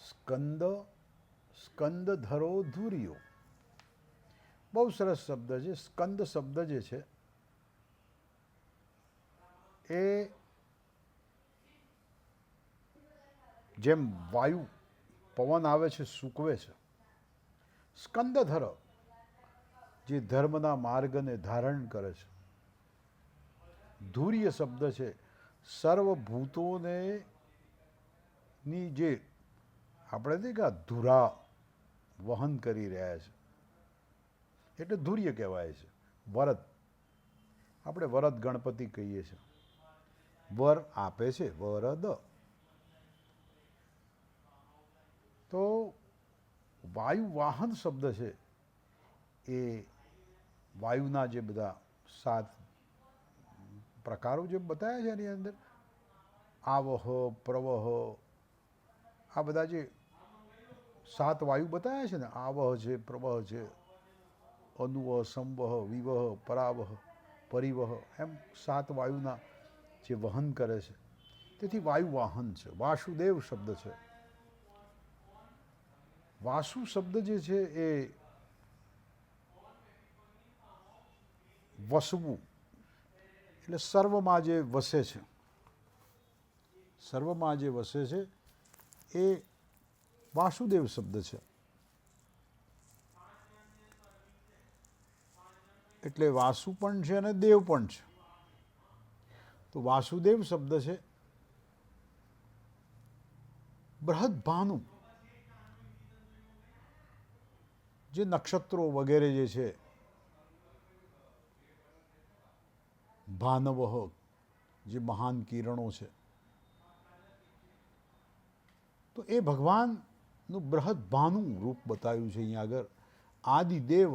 સ્કંદ સ્કંદધરો ધુર્યો, બહુ સરસ શબ્દ છે. સ્કંદ શબ્દ જે છે એ જેમ વાયુ પવન આવે છે સૂકવે છે, સ્કંદધર જે ધર્મના માર્ગને ધારણ કરે છે. ધુર્ય શબ્દ છે સર્વભૂતોને ની જે આપણે નહીં કે ધુરા વહન કરી રહ્યા છે એટલે ધુર્ય કહેવાય છે. વરદ, આપણે વરદ ગણપતિ કહીએ છીએ, વર આપે છે વરદ. તો વાયુ વાહન શબ્દ છે એ વાયુના જે બધા 7 પ્રકારો જે બતાવ્યા છે એની અંદર આવહ પ્રવહ આ બધા જે 7 વાયુ બતાવ્યા છે ને, આવહ છે, પ્રવહ છે, અનુવહ, સંવહ, વિવહ, પરાવહ, પરિવહ, એમ 7 વાયુના જે વહન કરે છે તેથી વાયુ વાહન છે. વાસુદેવ શબ્દ છે. વાસુ શબ્દ જે છે એ વસવું એટલે સર્વમાં જે વસે છે, સર્વમાં જે વસે છે એ વાસુદેવ શબ્દ છે. એટલે વાસુ પણ છે અને દેવ પણ છે. તો વાસુદેવ શબ્દ છે. બૃહદભાનુ જે નક્ષત્રો વગેરે જે છે, ભાનવહ જે મહાન કિરણો છે, તો એ ભગવાનનું બૃહદભાનુ રૂપ બતાવ્યું છે અહીંયા આગળ. આદિદેવ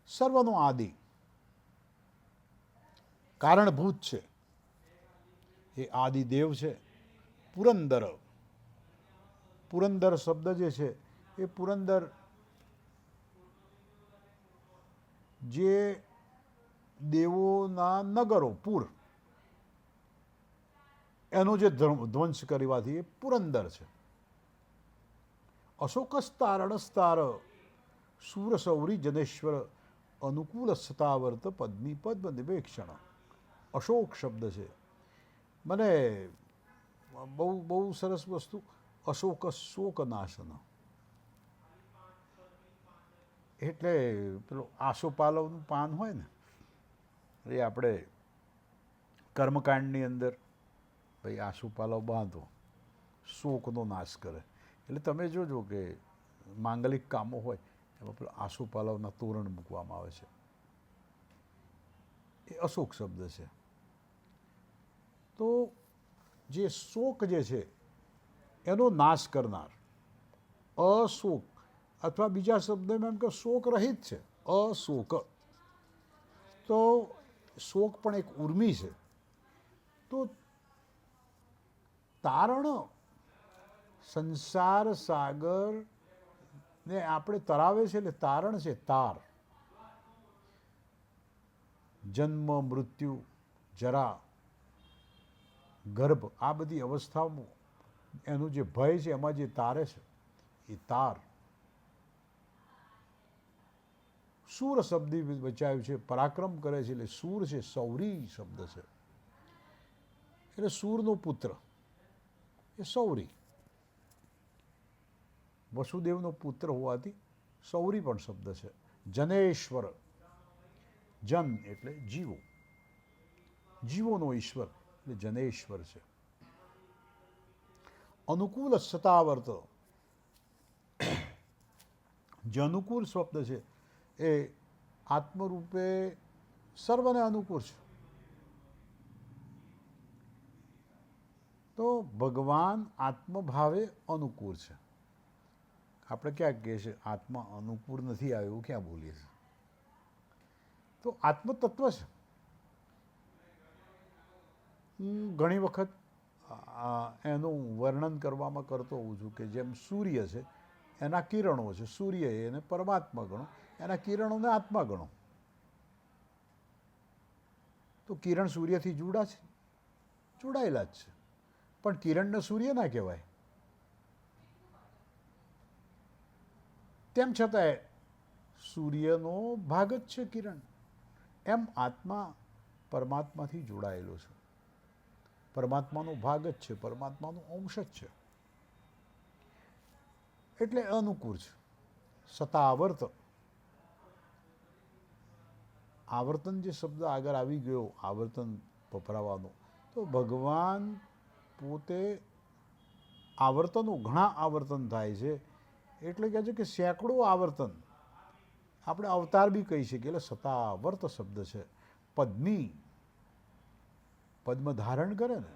સર્વનો આદિ કારણભૂત છે એ આદિદેવ છે. પુરંદર, પુરંદર શબ્દ જે છે એ પુરંદર જે દેવોના નગરો પુર એનો જે ધ્વંસ કરવાથી એ પુરંદર છે. અશોકસ્તારણસ્તાર શૂરસૌરી જનેશ્વર અનુકૂળ સતાવર્ત પદ્મી પદ્મ નિવેક્ષણ. અશોક શબ્દ છે. મને બહુ બહુ સરસ વસ્તુ અશોક શોકનાશન એટલે પેલું આસોપાલવનું પાન હોય ને એ આપણે કર્મકાંડની અંદર ભાઈ આસોપાલવ બાંધો, શોકનો નાશ કરે. એટલે તમે જોજો કે માંગલિક કામો હોય એમાં પેલું આસોપાલવના તોરણ મૂકવામાં આવે છે. એ અશોક શબ્દ છે. તો જે શોક જે છે એનો નાશ કરનાર અશોક, અથવા બીજા શબ્દમાં એમ કે શોક રહિત છે, અશોક. તો શોક પણ એક ઉર્મિ છે. તો તારણ સંસાર સાગર ને આપણે તરાવે છે એટલે તારણ છે. તાર જન્મ, મૃત્યુ, જરા, ગર્ભ આ બધી અવસ્થાઓમાં એનું જે ભય છે એમાં જે તારે છે એ તાર. શૂર શબ્દ બચાવ્યું છે, પરાક્રમ કરે છે એટલે શૂર છે. સૌરી શબ્દ છે એટલે શૂરનો પુત્ર એ સૌરી, વસુદેવનો પુત્ર હોવાથી સૌરી પણ શબ્દ છે. જનેશ્વર, જન એટલે જીવો, જીવોનો ઈશ્વર એટલે જનેશ્વર છે. અનુકૂળ સતાવર્ત જે અનુકૂળ શબ્દ છે એ આત્મરૂપે સર્વને અનુકૂળ છે. તો ભગવાન આત્મભાવે અનુકૂળ છે. આપણે ક્યાં કહીએ છીએ આત્મા અનુકૂળ નથી આવ્યું, ક્યાં બોલીએ છીએ? તો આત્મતત્વ છે. હું ઘણી વખત એનું વર્ણન કરવામાં કરતો હોઉં છું કે જેમ સૂર્ય છે એના કિરણો છે, સૂર્ય એને પરમાત્મા ગણો, એના કિરણોને આત્મા ગણો. તો કિરણ સૂર્યથી જુદા છે? જોડાયેલા જ છે. પણ કિરણને સૂર્ય ના કહેવાય. તેમ છતાંય સૂર્યનો ભાગ જ છે કિરણ. એમ આત્મા પરમાત્માથી જોડાયેલો છે, પરમાત્માનો ભાગ જ છે, પરમાત્માનો અંશ જ છે. એટલે અનુકૂળ છે. સતાવર્ત, આવર્તન જે શબ્દ આગળ આવી ગયો, આવર્તન વપરાવાનો, તો ભગવાન પોતે આવર્તનો ઘણા આવર્તન થાય છે, એટલે કહે છે કે સેંકડો આવર્તન, આપણે અવતાર બી કહી શકીએ. એટલે સતાવર્ત શબ્દ છે. પદ્મી, પદ્મ ધારણ કરે ને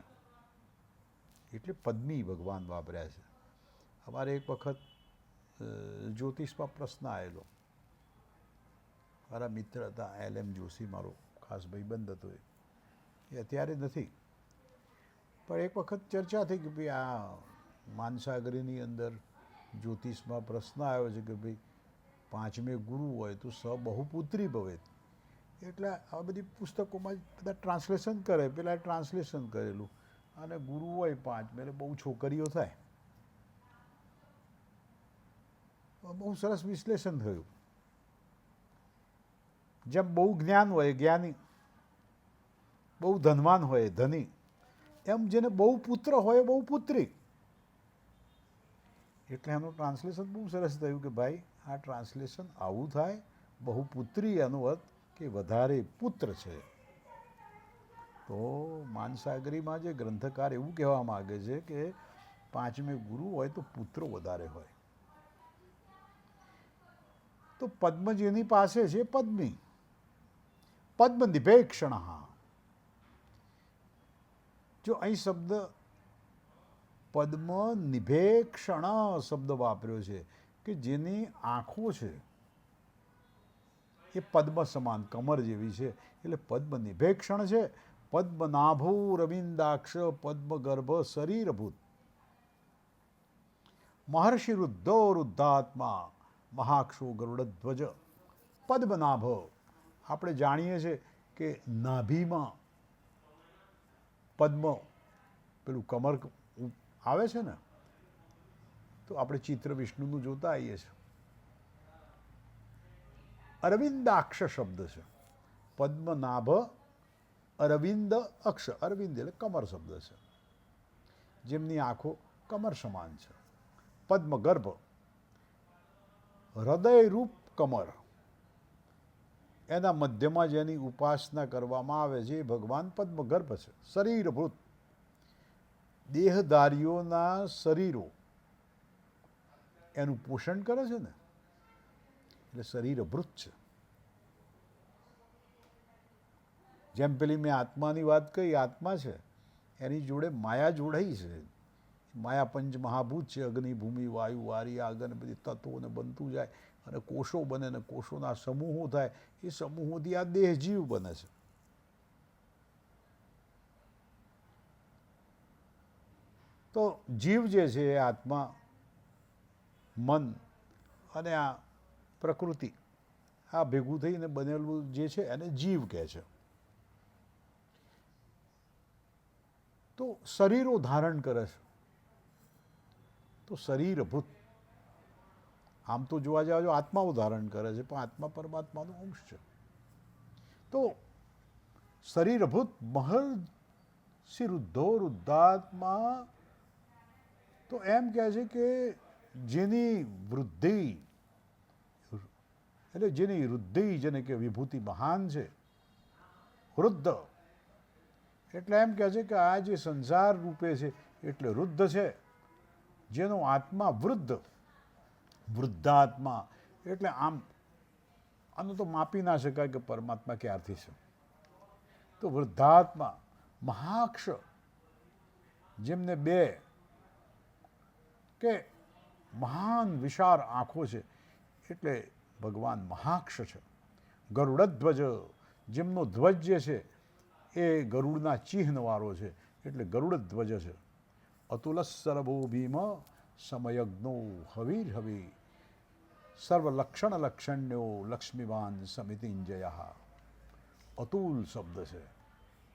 એટલે પદ્મી ભગવાન વાપર્યા છે. અમારે એક વખત જ્યોતિષમાં પ્રશ્ન આવેલો, મારા મિત્ર હતા LM જોશી, મારો ખાસ ભાઈબંધ હતો, એ અત્યારે નથી, પણ એક વખત ચર્ચા થઈ કે ભાઈ આ માનસાગરીની અંદર જ્યોતિષમાં પ્રશ્ન આવ્યો છે કે ભાઈ પાંચમે ગુરુ હોય તો સ બહુપુત્રી ભવે. એટલે આ બધી પુસ્તકોમાં બધા ટ્રાન્સલેશન કરે, પેલા ટ્રાન્સલેશન કરેલું, અને ગુરુ હોય પાંચમે એટલે બહુ છોકરીઓ થાય. બહુ સરસ વિશ્લેષણ થયું. જેમ બહુ જ્ઞાન હોય જ્ઞાની, બહુ ધનવાન હોય ધની, એમ જેને બહુ પુત્ર હોય બહુ પુત્રી. એટલે એનું ટ્રાન્સલેશન બહુ સરસ થયું કે ભાઈ આ ટ્રાન્સલેશન આવું થાય, બહુ પુત્રી એનો અર્થ કે વધારે પુત્ર છે. તો માનસાગરીમાં જે ગ્રંથકાર એવું કહેવા માગે છે કે પાંચમે ગુરુ હોય તો પુત્રો વધારે હોય. તો પદ્મ જેની પાસે છે પદ્મી, પદ્મ નિભેક્ષણ. જો અહીં શબ્દ પદ્મ નિભેક્ષણ શબ્દ વાપર્યો છે કે જેની આંખો છે એ પદ્મ સમાન કમર જેવી છે, એટલે પદ્મ નિભેક્ષણ છે. પદ્મનાભો રવિંદાક્ષ પદ્મગર્ભ શરીરભૂત. મહર્ષિ રુદ્ધો રુદ્ધાત્મા મહાક્ષો ગરુડધ્વજ. પદ્મનાભ, આપણે જાણીએ છીએ કે નાભીમાં પદ્મ પેલું કમર આવે છે ને, તો આપણે ચિત્ર વિષ્ણુનું જોતા આવીએ છીએ. અરવિંદાક્ષ શબ્દ છે. પદ્મનાભ અરવિંદ અક્ષ, અરવિંદ એટલે કમર શબ્દ છે, જેમની આંખો કમર સમાન છે. પદ્મગર્ભ, હૃદયરૂપ કમર, એના મધ્યમાં જેની ઉપાસના કરવામાં આવે છે એ ભગવાન પદ્મગર્ભ છે. શરીરભૂત, દેહધારીઓના શરીરો એનું પોષણ કરે છે ને, એટલે શરીરભૂત છે. જેમ પેલી મેં આત્માની વાત કહી, આત્મા છે એની જોડે માયા જોડાઈ છે. માયા પંચ મહાભૂત છે, અગ્નિ ભૂમિ વાયુ વારી આગન બધી તત્વોને બનતું જાય અને કોષો બને ને કોષોના સમૂહો થાય, એ સમૂહોથી આ દેહ જીવ બને છે. તો જીવ જે છે એ આત્મા, મન અને આ પ્રકૃતિ આ ભેગું થઈને બનેલું જે છે એને જીવ કહે છે. તો શરીરો ધારણ કરે છે, તો શરીરભૂત. આમ તો જોવા જાવ આત્માઓ ધારણ કરે છે, પણ આત્મા પરમાત્માનો અંશ છે. તો શરીરભૂત મહર્ષિ રુદ્ધો રુદ્ધાત્મા, તો એમ કહે છે કે જેની વૃદ્ધિ, એટલે જેની વૃદ્ધિ, જેને કે વિભૂતિ મહાન છે. વૃદ્ધ એટલે એમ કહે છે કે આ જે સંસાર રૂપે છે એટલે વૃદ્ધ છે. જેનો આત્મા વૃદ્ધ, વૃદ્ધાત્મા, એટલે આમ આનું તો માપી ના શકાય કે પરમાત્મા ક્યારથી છે. તો વૃદ્ધાત્મા, મહાક્ષ, જેમને બે કે મહાન વિશાળ આંખો છે એટલે ભગવાન મહાક્ષ છે. ગરુડધ્વજ, જેમનો ધ્વજ જે છે એ ગરુડના ચિહ્નવાળો છે એટલે ગરુડધ્વજ છે. અતુલસરભો ભીમ સમયજ્ઞો હવીર્હવી, સર્વલક્ષણ લક્ષણ્યો લક્ષ્મીવાન સમિતિંજય. અતુલ શબ્દ છે,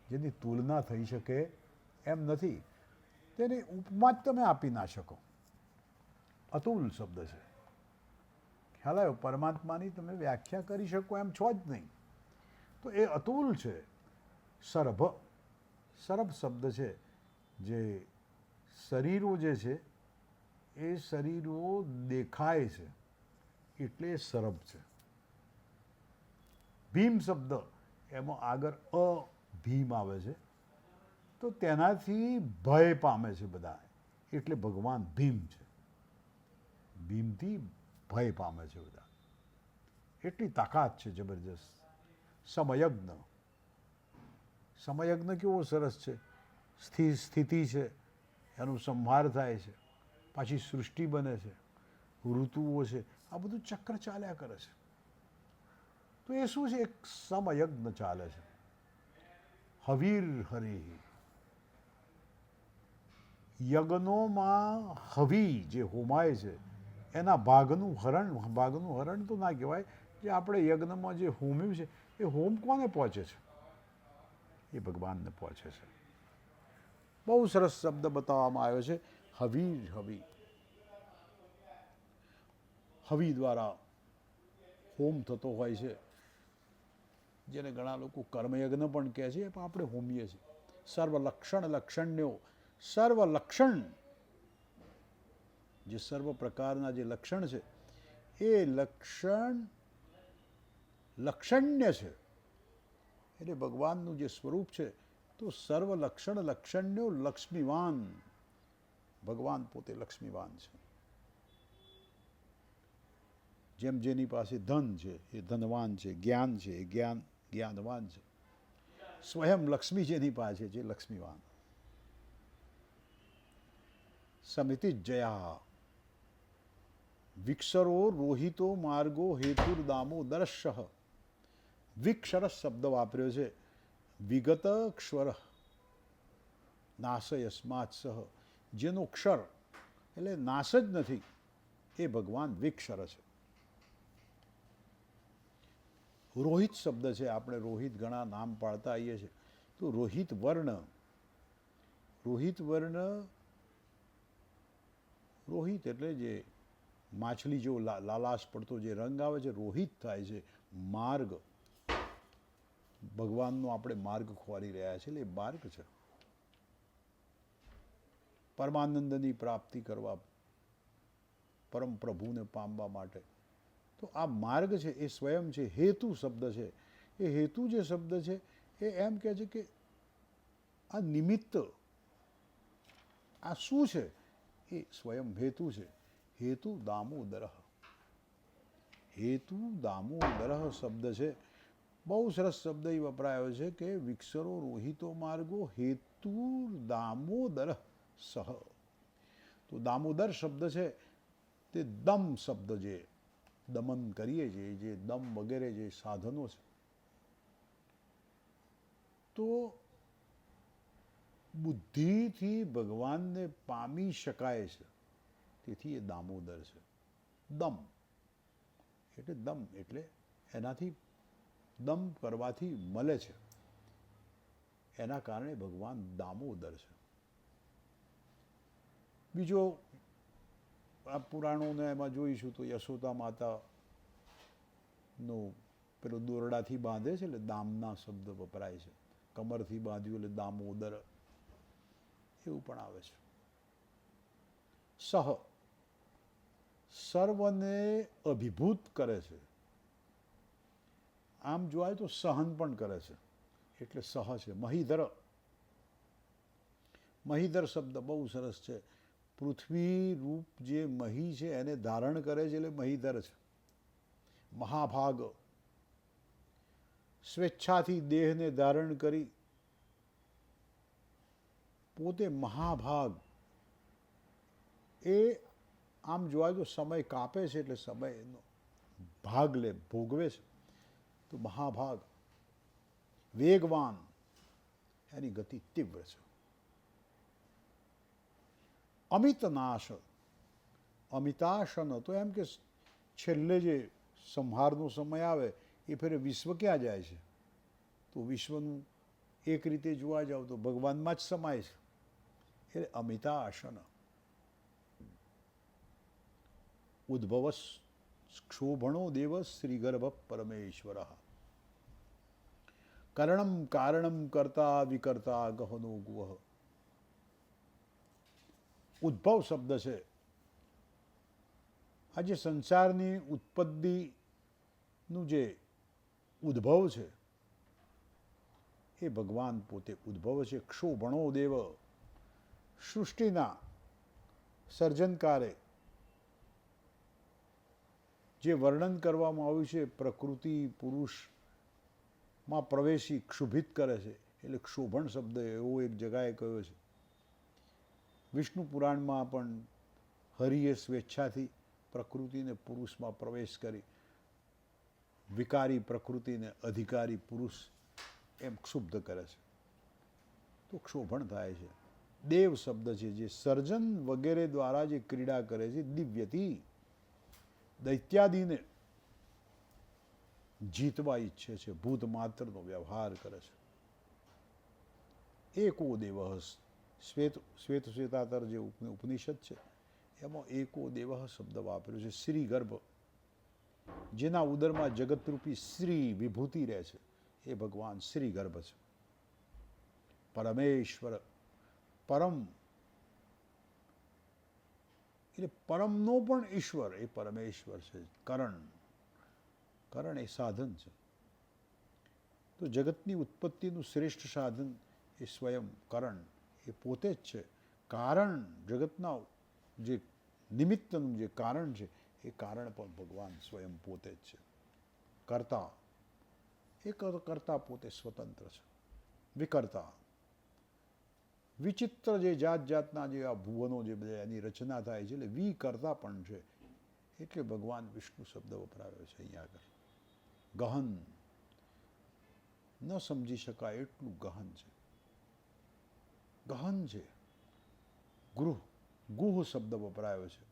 જેની તુલના થઈ શકે એમ નથી, તેની ઉપમા જ તમે આપી ના શકો. અતુલ શબ્દ છે. ખ્યાલ આવ્યો? પરમાત્માની તમે વ્યાખ્યા કરી શકો એમ છો જ નહીં. તો એ અતુલ છે. સરભ, સરભ શબ્દ છે, જે શરીરો જે છે એ શરીરો દેખાય છે એટલે એ સરભ છે. ભીમ શબ્દ, એમાં આગળ ભીમ આવે છે, તો તેનાથી ભય પામે છે બધા, એટલે ભગવાન ભીમ છે. ભીમથી ભય પામે છે બધા, એટલી તાકાત છે જબરજસ્ત. સમયજ્ઞ, સમયજ્ઞ કેવો સરસ છે, સ્થિતિ છે, એનો સંહાર થાય છે, પાછી સૃષ્ટિ બને છે, ઋતુઓ છે, આ બધું ચક્ર ચાલ્યા કરે છે. તો એ શું છે? એક સમયજ્ઞ ચાલે છે. હવીર હરિ, યજ્ઞોમાં હવી જે હોમાય છે એના ભાગનું હરણ તો ના કહેવાય, જે આપણે યજ્ઞમાં જે હોમ્યું છે એ હોમ કોને પહોંચે છે? એ ભગવાનને પહોંચે છે. બહુ સરસ શબ્દ બતાવવામાં આવ્યો છે, હવીર હવી. હવી દ્વારા હોમ થતો હોય છે, જેને ઘણા લોકો કર્મયજ્ઞ પણ કહે છે, પણ આપણે હોમીએ છીએ. લક્ષણ્યો, સર્વ લક્ષણ, જે સર્વ પ્રકારના જે લક્ષણ છે એ લક્ષણ્ય છે. એટલે ભગવાનનું જે સ્વરૂપ છે તો સર્વ લક્ષણ્યો લક્ષ્મીવાન. ભગવાન પોતે લક્ષ્મીવાન છે. જેમ જેની પાસે ધન છે એ ધનવાન છે, જ્ઞાન છે એ જ્ઞાનવાન છે. સ્વયં લક્ષ્મી જેની પાસે છે લક્ષ્મીવાન. સમિતિ જયા, વિક્ષરો રોહિતો માર્ગો હેતુર્દામોદરશ. વિક્ષર શબ્દ વાપર્યો છે. વિગત ક્ષર નાશયસ્માત સહ, જેનો ક્ષર એટલે નાશ જ નથી, એ ભગવાન વિક્ષર છે. રોહિત શબ્દ છે, આપણે રોહિત ઘણા નામ પાડતા આવીએ છીએ. તો રોહિત વર્ણ, રોહિત એટલે જે માછલી જેવો લાલાશ પડતો જે રંગ આવે છે, રોહિત થાય છે. માર્ગ, ભગવાનનો આપણે માર્ગ ખોરી રહ્યા છીએ, એટલે એ માર્ગ છે. પરમાનંદની પ્રાપ્તિ કરવા, પરમ પ્રભુને પામવા માટે. તો આ માર્ગ છે એ સ્વયં છે. હેતુ શબ્દ છે, એ હેતુ જે શબ્દ છે એ એમ કહે છે કે આ નિમિત્ત, આ શું છે? એ સ્વયં હેતુ છે. હેતુ દામોદર, હેતુ દામોદર શબ્દ છે. બહુ સરસ શબ્દ એ વપરાયો છે કે વિક્ષરો રોહિતો માર્ગો હેતુ દામોદર સહ. તો દામોદર શબ્દ છે તે દમ શબ્દ, જે દમન કરીએ છીએ, જે દમ વગેરે જે સાધનો છે, તો બુદ્ધિથી ભગવાનને પામી શકાય છે, તેથી એ દામોદર છે. દમ એટલે એનાથી દમ કરવાથી મળે છે, એના કારણે ભગવાન દામોદર છે. બીજો આ પુરાણોને એમાં જોઈશું તો યશોદા માતાનું પેલું દોરડાથી બાંધે છે એટલે દામના શબ્દ વપરાય છે. કમરથી બાંધ્યું એટલે દામોદર, એવું પણ આવે છે. સહ, સર્વને અભિભૂત કરે છે. આમ જોવાય તો સહન પણ કરે છે, એટલે સહ છે. મહીધર, મહીધર શબ્દ બહુ સરસ છે. પૃથ્વી રૂપ જે મહી છે એને ધારણ કરે છે એટલે મહીધર છે. મહાભાગ, સ્વેચ્છાથી દેહને ધારણ કરી પોતે મહાભાગ. એ આમ જોવાય તો સમય કાપે છે એટલે સમયનો ભાગ ભોગવે છે, તો મહાભાગ. વેગવાન, એની ગતિ તીવ્ર છે. અમિતનાશ, અમિતાશન, તો એમ કે છેલ્લે જે સંહારનો સમય આવે એ ફેરે વિશ્વ ક્યાં જાય છે? તો વિશ્વનું એક રીતે જોવા જાવ તો ભગવાનમાં જ સમાય છે, એટલે અમિતાશન. ઉદ્ભવ ક્ષોભણો દેવ શ્રીગર્ભ પરમેશ્વર કરણમ કારણમ કરતા વિકર્તા ગહનો ગુહ. ઉદ્ભવ શબ્દ છે. આ જે સંસારની ઉત્પત્તિનું જે ઉદ્ભવ છે એ ભગવાન પોતે ઉદ્ભવ છે. ક્ષોભણો દેવ, સૃષ્ટિના સર્જનકારે જે વર્ણન કરવામાં આવ્યું છે, પ્રકૃતિ પુરુષમાં પ્રવેશી ક્ષુભિત કરે છે, એટલે ક્ષોભણ શબ્દ એવો એક જગાએ કહ્યો છે. વિષ્ણુ પુરાણમાં પણ હરિએ સ્વેચ્છાથી પ્રકૃતિને પુરુષમાં પ્રવેશ કરી વિકારી પ્રકૃતિને અધિકારી પુરુષ એમ ક્ષુબ્ધ કરે છે, તો ક્ષોભણ થાય છે. દેવ શબ્દ છે જે સર્જન વગેરે દ્વારા જે ક્રીડા કરે છે, દિવ્યથી દૈત્યાદિને જીતવા ઈચ્છે છે, ભૂત માત્રનો વ્યવહાર કરે છે. એકો દેવ, શ્વેતાતર જે ઉપનિષદ છે એમાં એકો દેવ શબ્દ વાપર્યો છે. શ્રી ગર્ભ, જેના ઉદરમાં જગતરૂપી શ્રી વિભૂતિ રહે છે, એ ભગવાન શ્રી ગર્ભ છે. પરમેશ્વર, પરમ એટલે પરમનો પણ ઈશ્વર એ પરમેશ્વર છે. કરણ, કરણ એ સાધન છે. તો જગતની ઉત્પત્તિનું શ્રેષ્ઠ સાધન એ સ્વયં કરણ એ પોતે જ છે. કારણ, જગતના જે નિમિત્તનું જે કારણ છે એ કારણ પણ ભગવાન સ્વયં પોતે જ છે. કર્તા, એ કર્તા પોતે સ્વતંત્ર છે. વિકર્તા, વિચિત્ર જે જાત જાતના જે આ ભુવનો જે બધા એની રચના થાય છે, એટલે વિકર્તા પણ છે. એટલે ભગવાન વિષ્ણુ શબ્દ વપરાયો છે અહીંયા આગળ. ગહન, ન સમજી શકાય એટલું ગહન છે. ગહન છે. ગૃહ, ગુહ શબ્દ વપરાયો છે.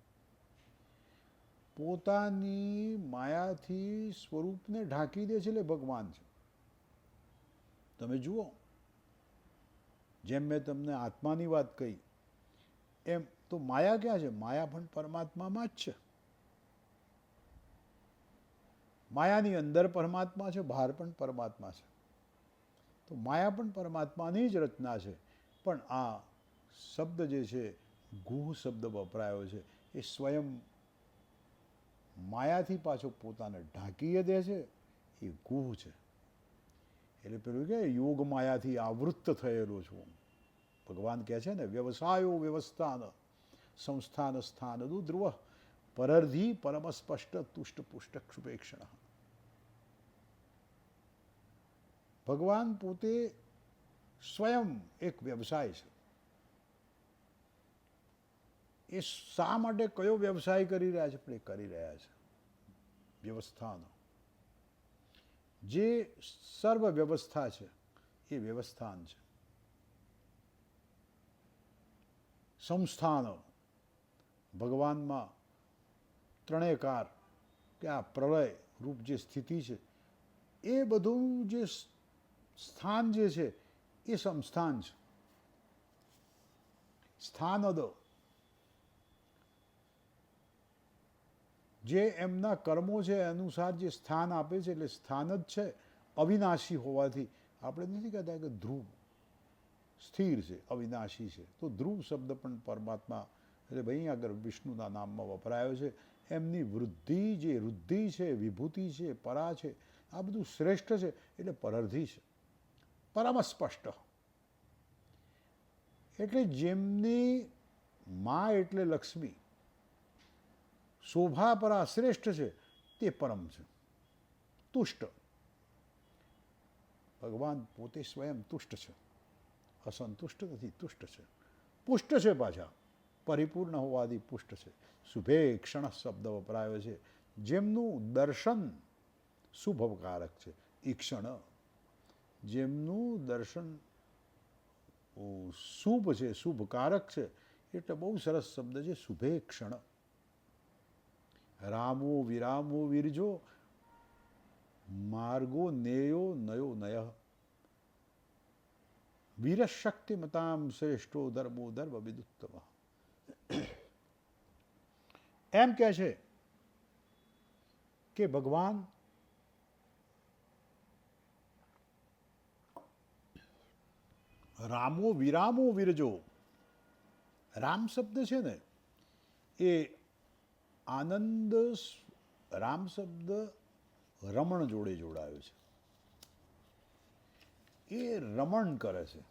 પોતાની માયાથી સ્વરૂપને ઢાંકી દે છે એટલે ભગવાન છે. તમે જુઓ, જેમ મેં તમને આત્માની વાત કહી એમ તો માયા ક્યાં છે? માયા પણ પરમાત્મામાં જ છે. માયાની અંદર પરમાત્મા છે, બહાર પણ પરમાત્મા છે. તો માયા પણ પરમાત્માની જ રચના છે. પણ આ શબ્દ જે છે ગુહ શબ્દ વપરાયો છે એ સ્વયં માયાથી પાછો પોતાને ઢાંકી દે છે, એ ગુહ છે. એટલે પેલું કે યોગ માયાથી આવૃત્ત થયેલો છું. ભગવાન કહે છે ને, વ્યવસાયો વ્યવસ્થાન સંસ્થાન સ્થાન ધ્રુવ પરર્ધિ પરમ સ્પષ્ટ તુષ્ટ પુષ્ટ ક્ષુપેક્ષણ. ભગવાન પોતે સ્વયં એક વ્યવસાય છે. એ શા માટે કયો વ્યવસાય કરી રહ્યા છે? પણ એ કરી રહ્યા છે વ્યવસ્થાન. જે સર્વ વ્યવસ્થા છે એ વ્યવસ્થાન છે. સંસ્થાન, ભગવાનમાં ત્રણેયકાર કે આ પ્રલય રૂપ જે સ્થિતિ છે એ બધું જે સ્થાન જે છે એ સંસ્થાન છે. સ્થાનદ, જે એમના કર્મો છે અનુસાર જે સ્થાન આપે છે, એટલે સ્થાન જ છે. અવિનાશી હોવાથી આપણે નથી કહેતા કે ધ્રુવ સ્થિર છે, અવિનાશી છે. તો ધ્રુવ શબ્દ પણ પરમાત્મા એટલે ભાઈ આગળ વિષ્ણુના નામમાં વપરાયો છે. એમની વૃદ્ધિ, જે વૃદ્ધિ છે, વિભૂતિ છે, પરા છે, આ બધું શ્રેષ્ઠ છે એટલે પરર્ધિ છે. પરમ સ્પષ્ટ એટલે જેમની મા એટલે લક્ષ્મી, શોભા પરા શ્રેષ્ઠ છે તે પરમ છે. તુષ્ટ, ભગવાન પોતે સ્વયં તુષ્ટ છે, અસંતુષ્ટ નથી, તુષ્ટ છે. પુષ્ટ છે, પાછા પરિપૂર્ણ હોવાથી પુષ્ટ છે. શુભે ક્ષણ શબ્દ વપરાયો છે. જેમનું દર્શન શુભકારક છે. ઈક્ષણ, જેમનું દર્શન શુભ છે, શુભકારક છે, એટલે બહુ સરસ શબ્દ છે શુભે ક્ષણ. રામો વિરામો વિરજો માર્ગો નેયો નયો નય. વીરશક્તિમતામ શ્રેષ્ઠો ધર્મો ધર્મ વિદુત્તમ. એમ કહે છે કે ભગવાન રામો વિરામો વિરજો. રામ શબ્દ છે ને એ આનંદ, રામ શબ્દ રમણ જોડે જોડાયો છે. એ રમણ કરે છે.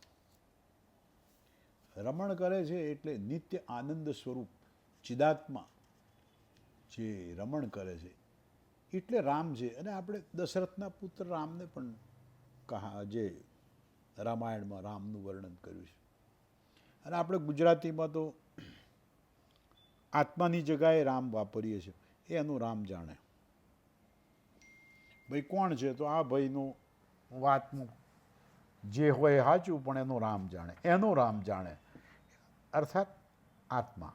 રમણ કરે છે એટલે નિત્ય આનંદ સ્વરૂપ ચિદાત્મા જે રમણ કરે છે એટલે રામ છે. અને આપણે દશરથના પુત્ર રામને પણ જે રામાયણમાં રામનું વર્ણન કર્યું છે. અને આપણે ગુજરાતીમાં તો આત્માની જગાએ રામ વાપરીએ છીએ. એનું રામ જાણે. ભાઈ કોણ છે તો આ ભાઈનું વાતનું જે હોય સાચું, પણ એનું રામ જાણે, એનું રામ જાણે, અર્થાત આત્મા.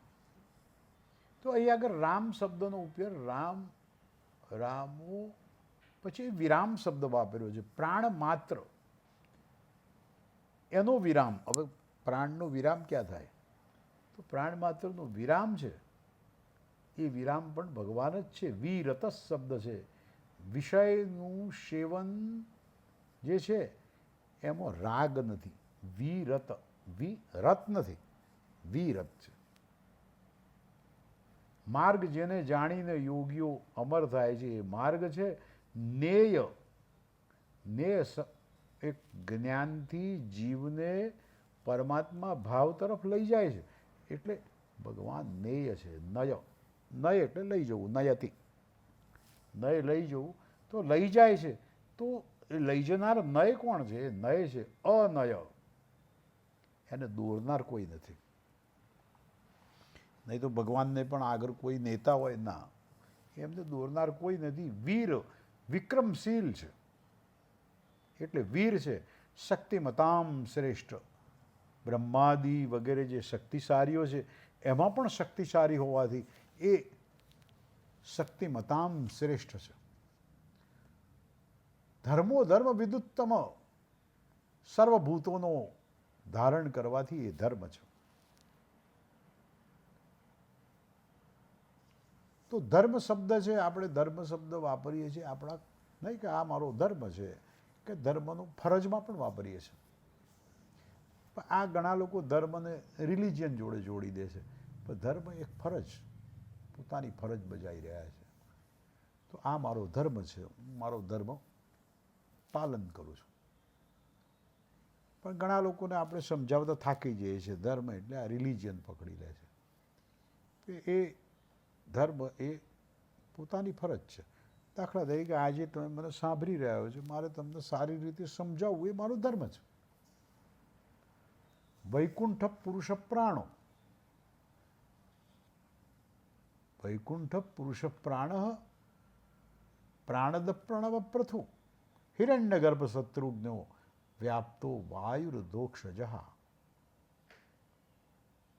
તો અહીં આગળ રામ શબ્દનો ઉપયોગ રામ, રામો, પછી વિરામ શબ્દ વાપર્યો છે. પ્રાણ માત્ર એનો વિરામ. હવે પ્રાણનો વિરામ ક્યાં થાય? તો પ્રાણ માત્રનો વિરામ છે એ વિરામ પણ ભગવાન જ છે. વિરત શબ્દ છે. વિષયનું સેવન જે છે એમાં રાગ નથી. વિરત, વિરત નથી, વિરત છે. માર્ગ જેને જાણીને યોગીઓ અમર થાય છે એ માર્ગ છે. નેય, નેય એક જ્ઞાનથી જીવને પરમાત્મા ભાવ તરફ લઈ જાય છે. એટલે ભગવાન નેય છે. નય, નય એટલે લઈ જવું, નયતિ, નય લઈ જવું. તો લઈ જાય છે. તો એ લઈ જનાર નય કોણ છે? એ નય છે અનય. એને દોરનાર કોઈ નથી. નહીં તો ભગવાનને પણ આગળ કોઈ નેતા હોય ના, એમને દોરનાર કોઈ નથી. વીર, વિક્રમશીલ છે એટલે વીર છે. શક્તિમતામ શ્રેષ્ઠ. બ્રહ્માદિ વગેરે જે શક્તિશાળીઓ છે એમાં પણ શક્તિશાળી હોવાથી એ શક્તિમતામ શ્રેષ્ઠ છે. ધર્મો ધર્મ વિદુત્તમ. સર્વભૂતોનો ધારણ કરવાથી એ ધર્મ છે. તો ધર્મ શબ્દ છે, આપણે ધર્મ શબ્દ વાપરીએ છીએ આપણા, નહીં કે આ મારો ધર્મ છે, કે ધર્મનું ફરજમાં પણ વાપરીએ છીએ. પણ આ ઘણા લોકો ધર્મને રિલિજિયન જોડે જોડી દે છે. પણ ધર્મ એક ફરજ, પોતાની ફરજ બજાવી રહ્યા છે. તો આ મારો ધર્મ છે, હું મારો ધર્મ પાલન કરું છું. પણ ઘણા લોકોને આપણે સમજાવતા થાકી જઈએ છીએ. ધર્મ એટલે આ રિલિજિયન પકડી લે છે. એ ધર્મ એ પોતાની ફરજ છે. દાખલા તરીકે આજે તમે મને સાંભળી રહ્યા છો, મારે તમને સારી રીતે સમજાવવું એ મારો ધર્મ છે. વૈકુંઠ પુરુષ પ્રાણો, વૈકુંઠ પુરુષ પ્રાણ, પ્રાણદ પ્રણવ પ્રથુ, હિરણ્યગર્ભ શત્રુઘ્નો વ્યાપ્તો વાયુર્દોક્ષજ.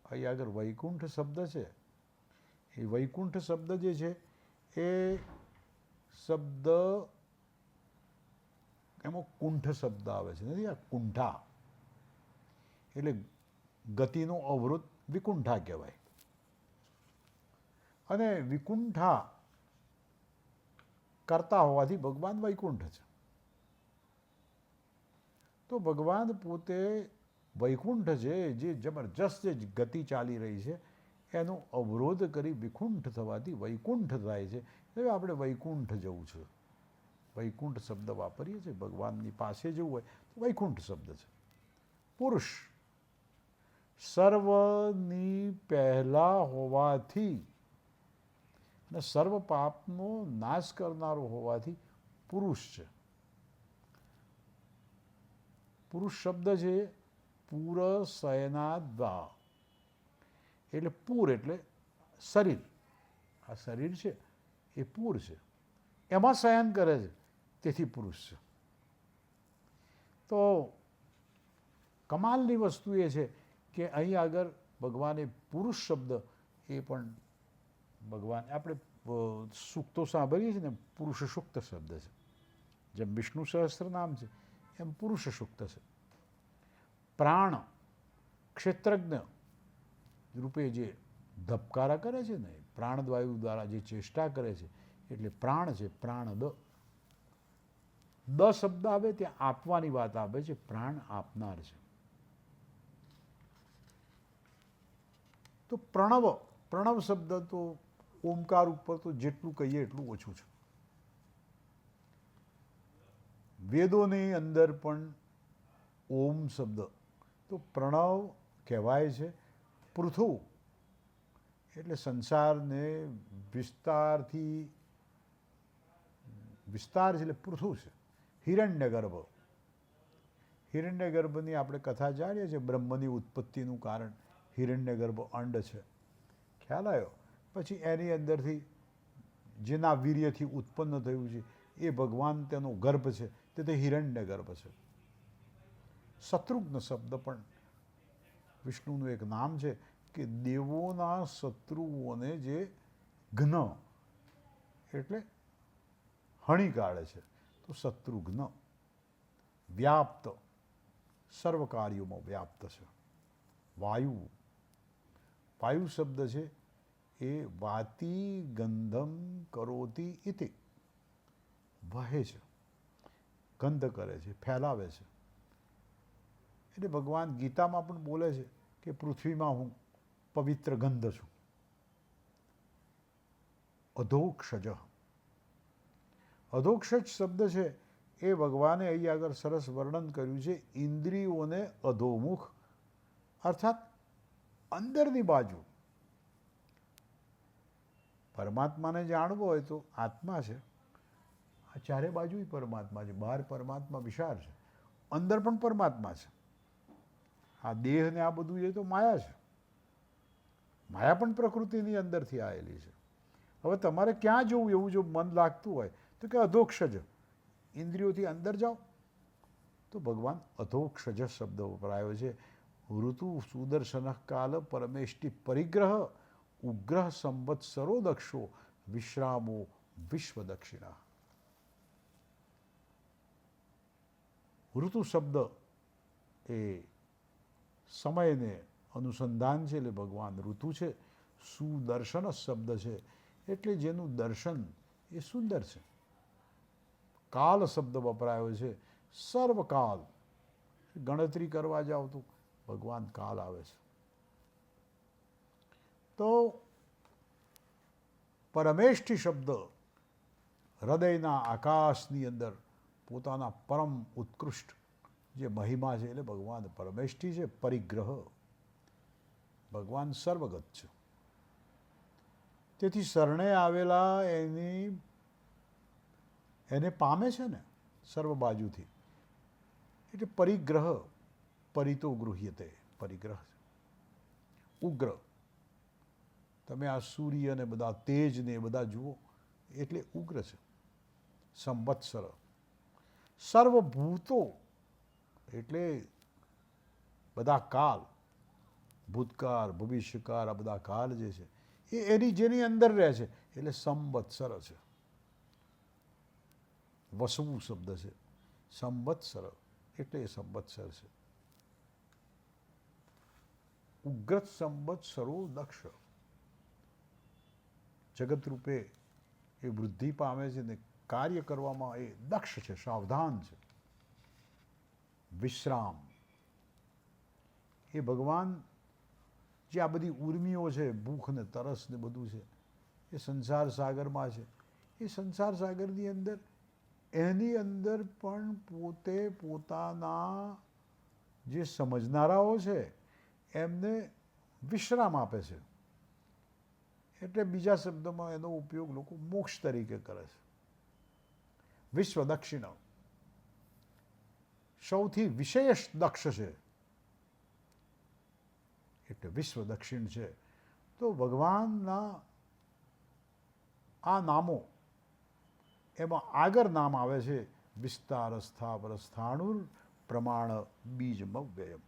અહીં આગળ વૈકુંઠ શબ્દ છે. એ વૈકુંઠ શબ્દ જે છે એ શબ્દ એમાં કુંઠ શબ્દ આવે છે, નથી? આ કુંઠા એટલે ગતિનો અવરોધ વિકુંઠા કહેવાય. અને વિકુંઠા કરતા હોવાથી ભગવાન વૈકુંઠ છે. તો ભગવાન પોતે વૈકુંઠ છે. જે જબરજસ્ત જે ગતિ ચાલી રહી છે એનો અવરોધ કરી વિકુંઠ થવાથી વૈકુંઠ થાય છે. એટલે આપણે વૈકુંઠ જવું છે. વૈકુંઠ શબ્દ વાપરીએ છીએ. ભગવાનની પાસે જવું હોય તો વૈકુંઠ શબ્દ છે. પુરુષ સર્વની પહેલા હોવાથી અને સર્વ પાપનો નાશ કરનારો હોવાથી પુરુષ છે. પુરુષ શબ્દ છે પૂર શયનાદ્વા, એટલે પૂર એટલે શરીર. આ શરીર છે એ પૂર છે, એમાં શયન કરે છે, તેથી પુરુષ છે. તો કમાલની વસ્તુ એ છે કે અહીં આગળ ભગવાને પુરુષ શબ્દ એ પણ ભગવાન, આપણે સૂક્તો સાંભળીએ છીએ ને, પુરુષ સૂક્ત શબ્દ છે. જેમ વિષ્ણુ સહસ્ત્ર નામ છે એમ પુરુષ સૂક્ત છે. પ્રાણ ક્ષેત્રજ્ઞ રૂપે જે ધબકારા કરે છે ને, પ્રાણવાયુ દ્વારા જે ચેષ્ટા કરે છે એટલે પ્રાણ છે, પ્રાણદ. દ શબ્દ આવે ત્યાં આપવાની વાત આવે છે, પ્રાણ આપનાર છે. તો પ્રણવ, પ્રણવ શબ્દ તો ઓમકાર ઉપર તો જેટલું કહીએ એટલું ઓછું છે. વેદોની અંદર પણ ઓમ શબ્દ તો પ્રણવ કહેવાય છે. પૃથુ એટલે સંસારને વિસ્તારથી, વિસ્તાર છે એટલે પૃથુ છે. હિરણ્યગર્ભ, હિરણ્યગર્ભની આપણે કથા જાણીએ છીએ. બ્રહ્મની ઉત્પત્તિનું કારણ હિરણ્યગર્ભ અંડ છે, ખ્યાલ આવ્યો. પછી એની અંદરથી જેના વીર્યથી ઉત્પન્ન થયું છે એ ભગવાન તેનો ગર્ભ છે, તે હિરણ્યગર્ભ છે. શત્રુઘ્ન શબ્દ પણ વિષ્ણુનું એક નામ છે કે દેવોના શત્રુઓને જે ઘ્ન એટલે હણી કાઢે છે, તો શત્રુઘ્ન. વ્યાપ્ત, સર્વ કાર્યોમાં વ્યાપ્ત છે. વાયુ, વાયુ શબ્દ છે એ વાતી ગંધમ કરોતી ઇતિ, વહે છે, ગંધ કરે છે, ફેલાવે છે. એટલે ભગવાન ગીતામાં પણ બોલે છે કે પૃથ્વીમાં હું પવિત્ર ગંધ છું. અધોક્ષજ, અધોક્ષજ શબ્દ છે એ ભગવાને અહીં આગળ સરસ વર્ણન કર્યું છે. ઇન્દ્રિયોને અધોમુખ અર્થાત અંદરની બાજુ. પરમાત્માને જાણવો હોય તો આત્મા છે, આ ચારે બાજુ પરમાત્મા છે. બહાર પરમાત્મા વિશાળ છે, અંદર પણ પરમાત્મા છે. આ દેહ ને આ બધું એ તો માયા છે. માયા પણ પ્રકૃતિની અંદરથી આવેલી છે. હવે તમારે ક્યાં જવું એવું જો મન લાગતું હોય તો કે અધોક્ષજ, ઇન્દ્રિયોથી અંદર જાઓ. તો ભગવાન અધોક્ષજ શબ્દ વપરાયો છે. ઋતુ સુદર્શન કાલ પરમેષ્ટિ પરિગ્રહ ઉગ્રહ સંવત્સરો દક્ષો વિશ્રામો વિશ્વ દક્ષિણા. ઋતુ શબ્દ એ સમયને અનુસંધાન છે એટલે ભગવાન ઋતુ છે. સુદર્શન શબ્દ છે એટલે જેનું દર્શન એ સુંદર છે. કાલ શબ્દ વપરાયો છે. સર્વકાલ, ગણતરી કરવા જાઓ તો ભગવાન કાલ આવે છે. તો પરમેષ્ઠિ શબ્દ હૃદયના આકાશની અંદર પોતાના પરમ ઉત્કૃષ્ટ જે મહિમા છે એટલે ભગવાન પરમેષ્ઠિ છે. પરિગ્રહ, ભગવાન સર્વગત છે. તેથી શરણે આવેલા એને પામે છે ને સર્વ બાજુથી. એટલે પરિગ્રહ, પરિતો ગૃહ્યતે, પરિગ્રહ. ઉગ્ર, તમે આ સૂર્ય ને બધા તેજ ને બધા જુઓ એટલે ઉગ્ર છે. સંવત્સર, સર્વભૂતો એટલે બધા કાલ, ભૂતકાળ ભવિષ્યકાળ, આ બધા કાળ જે છે એ એની જેની અંદર રહે છે એટલે સંવત્સર છે. વસવું શબ્દ છે, સંવત્સર એટલે એ સંવત્સર છે. ઉગ્રત સંવત્સરો દક્ષ, જગત રૂપે એ વૃદ્ધિ પામે છે ને કાર્ય કરવામાં એ દક્ષ છે, સાવધાન છે. વિશ્રામ, એ ભગવાન જે આ બધી ઉર્મિઓ છે, ભૂખ ને તરસ ને બધું છે એ સંસાર સાગરમાં છે. એ સંસાર સાગરની અંદર એની અંદર પણ પોતે પોતાના જે સમજનારાઓ છે એમને વિશ્રામ આપે છે. એટલે બીજા શબ્દમાં એનો ઉપયોગ લોકો મોક્ષ તરીકે કરે છે. વિશ્વ દક્ષિણ, સૌથી વિશેષ દક્ષ છે એટલે વિશ્વ દક્ષિણ છે. તો ભગવાનના આ નામો એમાં આગળ નામ આવે છે વિસ્તાર સ્થાવર સ્થાણુર પ્રમાણ બીજમ વ્યયમ.